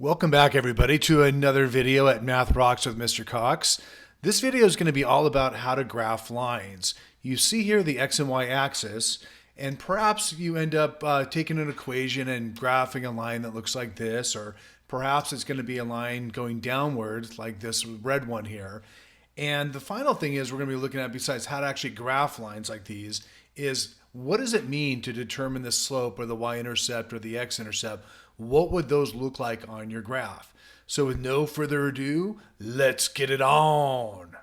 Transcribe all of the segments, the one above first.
Welcome back, everybody, to another video at Math Rocks with Mr. Cox. This video is going to be all about how to graph lines. You see here the x and y axis, and perhaps you end up taking an equation and graphing a line that looks like this, or perhaps it's going to be a line going downward like this red one here. And the final thing is we're going to be looking at, besides how to actually graph lines like these, is what does it mean to determine the slope or the y-intercept or the x-intercept? What would those look like on your graph? So with no further ado, let's get it on.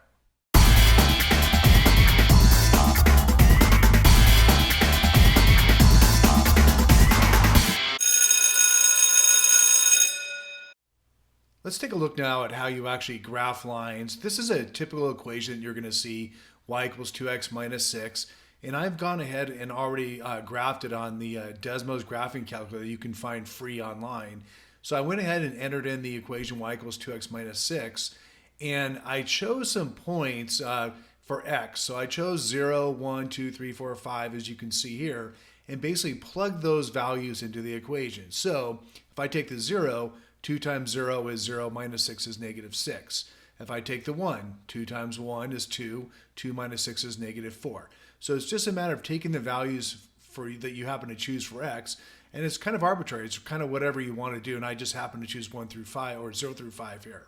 Let's take a look now at how you actually graph lines. This is a typical equation that you're going to see, y equals 2x minus 6. And I've gone ahead and already graphed it on the Desmos graphing calculator you can find free online. So I went ahead and entered in the equation y equals 2x minus 6. And I chose some points for x. So I chose 0, 1, 2, 3, 4, 5, as you can see here, and basically plugged those values into the equation. So if I take the 0, 2 times 0 is 0, minus 6 is negative 6. If I take the 1, 2 times 1 is 2, 2 minus 6 is negative 4. So it's just a matter of taking the values that you happen to choose for x, and it's kind of arbitrary. It's kind of whatever you want to do, and I just happen to choose 1 through 5 or 0 through 5 here.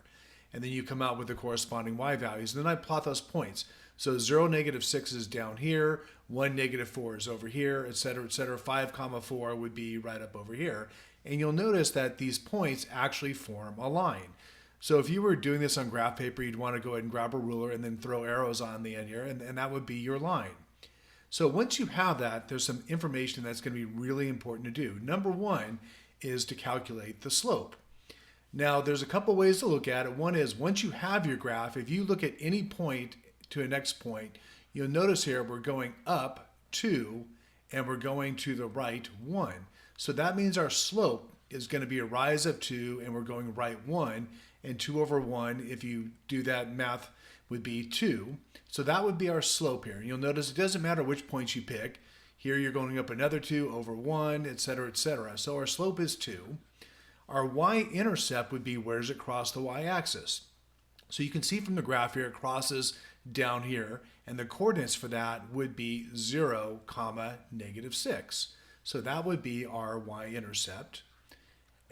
And then you come out with the corresponding y values, and then I plot those points. So 0, negative 6 is down here, 1, negative 4 is over here, etc., etc. 5, comma 4 would be right up over here. And you'll notice that these points actually form a line. So if you were doing this on graph paper, you'd want to go ahead and grab a ruler and then throw arrows on the end here, and that would be your line. So once you have that, there's some information that's going to be really important to do. Number one is to calculate the slope. Now, there's a couple ways to look at it. One is, once you have your graph, if you look at any point to a next point, you'll notice here we're going up 2 and we're going to the right 1. So that means our slope is going to be a rise of 2 and we're going right 1, and 2 over 1, if you do that math, would be 2. So that would be our slope here. You'll notice it doesn't matter which points you pick. Here you're going up another 2 over 1, etc., etc. So our slope is 2. Our y-intercept would be, where does it cross the y-axis? So you can see from the graph here, it crosses down here, and the coordinates for that would be 0, comma, negative 6. So that would be our y-intercept.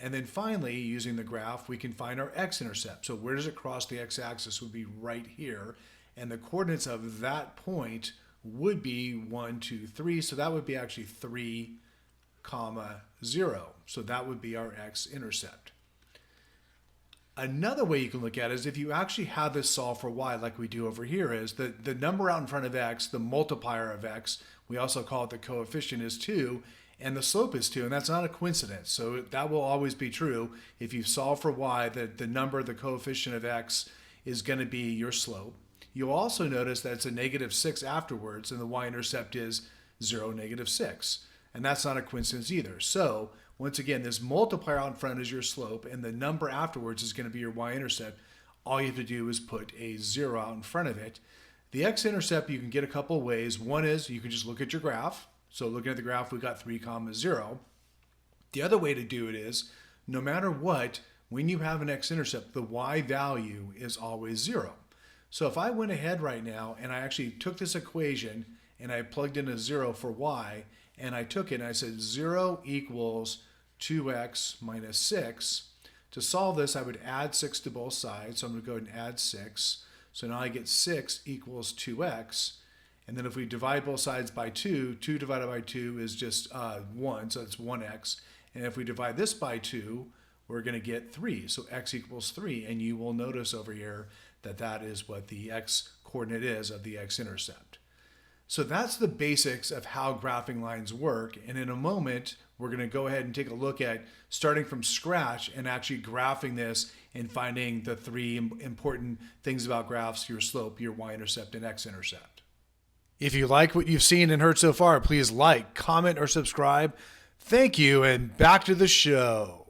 And then finally, using the graph, we can find our x-intercept. So where does it cross the x-axis would be right here. And the coordinates of that point would be 1, 2, 3. So that would be actually 3, comma, 0. So that would be our x-intercept. Another way you can look at it is if you actually have this solved for y like we do over here, is the number out in front of x, the multiplier of x, we also call it the coefficient, is 2. And the slope is 2, and that's not a coincidence. So that will always be true. If you solve for y, the number, the coefficient of x, is going to be your slope. You'll also notice that it's a negative 6 afterwards, and the y-intercept is 0, negative 6. And that's not a coincidence either. So once again, this multiplier out in front is your slope, and the number afterwards is going to be your y-intercept. All you have to do is put a 0 out in front of it. The x-intercept you can get a couple ways. One is you can just look at your graph. So looking at the graph, we got 3, comma, 0. The other way to do it is, no matter what, when you have an x-intercept, the y value is always 0. So if I went ahead right now and I actually took this equation and I plugged in a 0 for y, and I took it and I said 0 equals 2x minus 6. To solve this, I would add 6 to both sides. So I'm going to go ahead and add 6. So now I get 6 equals 2x. And then if we divide both sides by 2, 2 divided by 2 is just 1, so it's 1x. And if we divide this by 2, we're going to get 3. So x equals 3. And you will notice over here that that is what the x coordinate is of the x-intercept. So that's the basics of how graphing lines work. And in a moment, we're going to go ahead and take a look at starting from scratch and actually graphing this and finding the 3 important things about graphs: your slope, your y-intercept, and x-intercept. If you like what you've seen and heard so far, please like, comment, or subscribe. Thank you, and back to the show.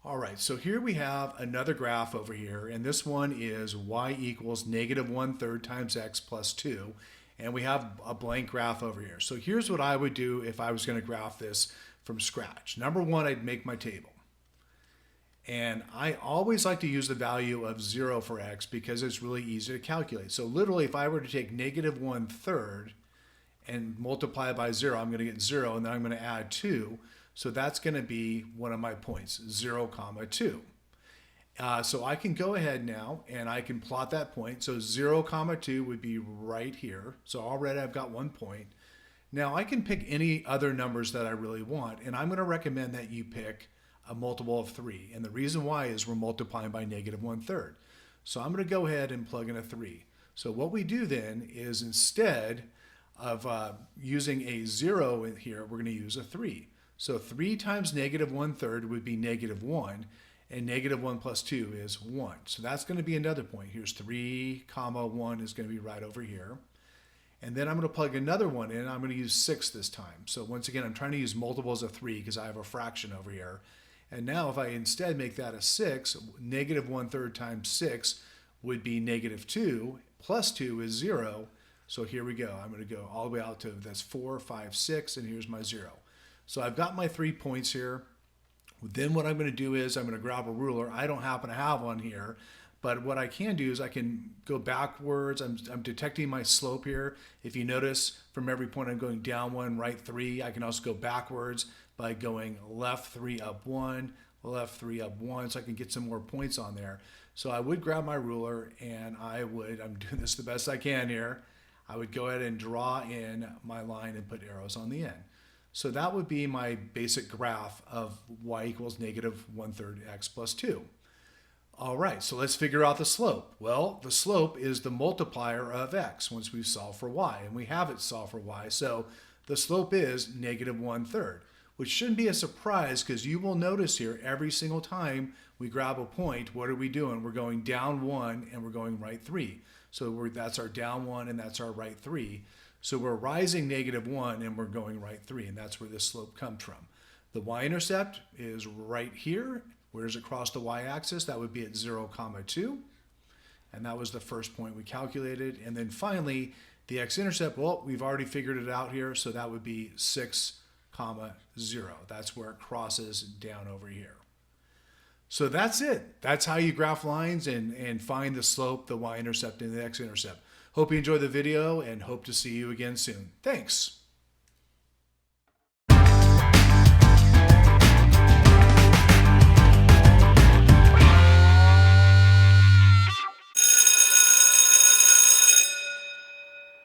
All right, so here we have another graph over here, and this one is y equals negative 1/3 times x plus 2, and we have a blank graph over here. So here's what I would do if I was going to graph this from scratch. Number one, I'd make my table. And I always like to use the value of 0 for x because it's really easy to calculate. So literally, if I were to take negative 1/3 and multiply it by 0, I'm going to get 0, and then I'm going to add 2. So that's going to be one of my points, 0, comma 2. So I can go ahead now and I can plot that point. So 0, comma 2 would be right here. So already I've got 1 point. Now I can pick any other numbers that I really want, and I'm going to recommend that you pick a multiple of 3. And the reason why is we're multiplying by negative 1/3. So I'm going to go ahead and plug in a 3. So what we do then is instead of using a 0 in here, we're going to use a 3. So 3 times negative 1/3 would be negative 1, and negative 1 plus 2 is 1. So that's going to be another point. Here's 3, comma 1 is going to be right over here. And then I'm going to plug another one in. I'm going to use 6 this time. So once again, I'm trying to use multiples of 3 because I have a fraction over here. And now if I instead make that a 6, negative 1/3 times 6 would be negative 2, plus 2 is 0. So here we go. I'm going to go all the way out to, that's 4, 5, 6, and here's my 0. So I've got my 3 points here. Then what I'm going to do is I'm going to grab a ruler. I don't happen to have one here, but what I can do is I can go backwards. I'm detecting my slope here. If you notice, from every point I'm going down 1, right 3. I can also go backwards by going left 3, up 1, left 3, up 1, so I can get some more points on there. So I would grab my ruler and I'm doing this the best I can here. I would go ahead and draw in my line and put arrows on the end. So that would be my basic graph of y equals negative 1/3 x plus 2. All right, so let's figure out the slope. Well, the slope is the multiplier of x once we've solved for y, and we have it solved for y. So the slope is negative 1/3, which shouldn't be a surprise because you will notice here every single time we grab a point, what are we doing? We're going down 1 and we're going right 3. So that's our down 1 and that's our right 3. So we're rising negative 1 and we're going right 3, and that's where this slope comes from. The y-intercept is right here. Where does it cross the y-axis? That would be at 0, comma 2. And that was the first point we calculated. And then finally, the x-intercept, well, we've already figured it out here, so that would be 6, comma 0. That's where it crosses down over here. So that's it. That's how you graph lines and find the slope, the y-intercept, and the x-intercept. Hope you enjoyed the video and hope to see you again soon. Thanks.